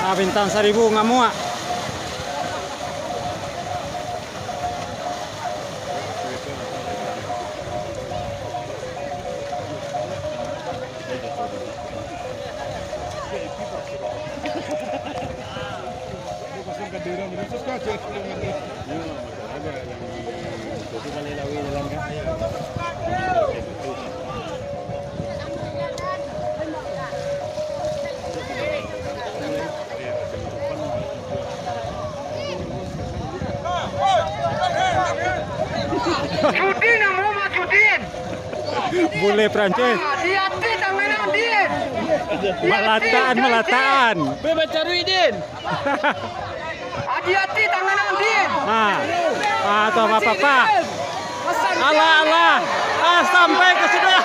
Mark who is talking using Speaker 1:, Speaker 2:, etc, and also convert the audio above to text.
Speaker 1: Bintang 1000 nggak muat.
Speaker 2: Sudin yang mau Sudin.
Speaker 1: Bule Prancis.
Speaker 2: Hati-hati tangan Din.
Speaker 1: Melataan.
Speaker 3: Bebas cari Din.
Speaker 2: Hati-hati tangan Din.
Speaker 1: Atau apa-apa. Alah. Sampai ke sudah.